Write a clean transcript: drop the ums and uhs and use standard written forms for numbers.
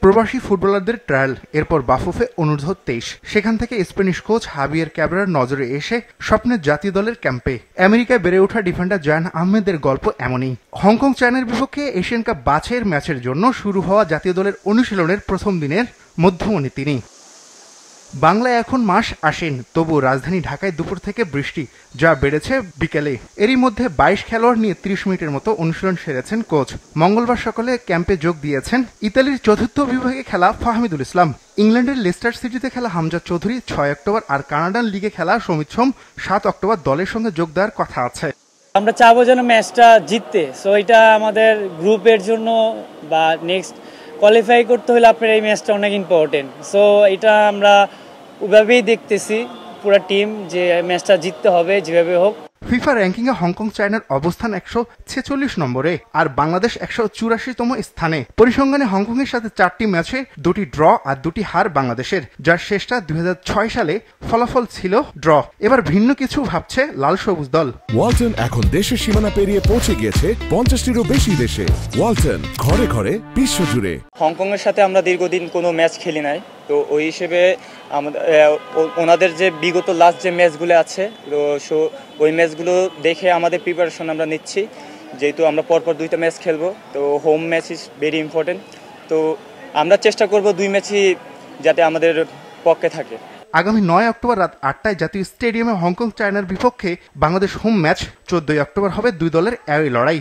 প্রবাসী ফুটবলারদের ট্রায়াল, এরপর বাফুফে অনূর্ধ্ব-23, সেখান থেকে স্প্যানিশ কোচ হাবিয়ের ক্যাবরার নজরে এসে স্বপ্নের জাতীয় দলের ক্যাম্পে আমেরিকায় বেড়ে ওঠা ডিফেন্ডার জায়ান আহমেদের গল্প এমনই। হংকং চায়নার বিপক্ষে এশিয়ান কাপ বাছাইয়ের ম্যাচের জন্য শুরু হওয়া জাতীয় দলের অনুশীলনের প্রথম দিনের মধ্যমণি তিনি। বাংলায় এখন মাস আশ্বিন, তবু রাজধানী ঢাকায় দুপুর থেকে বৃষ্টি, যা বেড়েছে বিকেলে। এরই মধ্যে 22 খেলোয়াড় নিয়ে 30 মিনিটের মতো অনুশীলন সেরেছেন কোচ। মঙ্গলবার সকালে ক্যাম্পে যোগ দিয়েছেন ইতালির চতুর্থ বিভাগে খেলা ফাহমিদুল ইসলাম, ইংল্যান্ডের লেস্টার সিটিতে খেলা হামজা চৌধুরী 6 অক্টোবর, আর কানাডান লিগে খেলা সমিত সোম 7 অক্টোবর দলের সঙ্গে যোগ দেওয়ার কথা আছে। আমরা চাবো যেন ম্যাচটা জিততে, সো এটা আমাদের গ্রুপের জন্য বা নেক্সট কোয়ালিফাই করতে হলে আপনার এই ম্যাচটা অনেক ইম্পর্টেন্ট। সো এটা আমরা ওইভাবেই দেখতেছি পুরো টিম যে ম্যাচটা জিততে হবে যেভাবে হোক। ফিফা র্যাঙ্কিংয়ে হংকং চায়নার অবস্থান 146 নম্বরে আর বাংলাদেশ 184তম স্থানে। পরিসংখ্যানে হংকংয়ের সাথে 4টি ম্যাচে 2টি ড্র আর 2টি হার বাংলাদেশের, যার শেষটা 2006 সালে ফলাফল ছিল ড্র। এবার ভিন্ন কিছু ভাবছে লাল সবুজ দল। ওয়ালটন এখন দেশের সীমানা পেরিয়ে পৌঁছে গিয়েছে 50টিরও বেশি দেশে। ওয়ালটন, ঘরে ঘরে বিশ্বজুড়ে। হংকংয়ের সাথে আমরা দীর্ঘদিন কোনো ম্যাচ খেলি নাই, তো ওই হিসেবে আমাদের ওনাদের যে বিগত লাস্ট যে ম্যাচগুলো আছে, তো ওই ম্যাচগুলো দেখে আমাদের প্রিপারেশন আমরা নিচ্ছি, যেহেতু আমরা পরপর 2টা ম্যাচ খেলবো, তো home match is very important. তো আমরা চেষ্টা করব 2 ম্যাচই যাতে আমাদের পক্ষে থাকে। আগামী 9 অক্টোবর রাত 8টায় জাতীয় স্টেডিয়ামে হংকং চায়নার বিপক্ষে বাংলাদেশ হোম ম্যাচ। 14 অক্টোবর হবে দুই দলের অ্যাওয়ে লড়াই।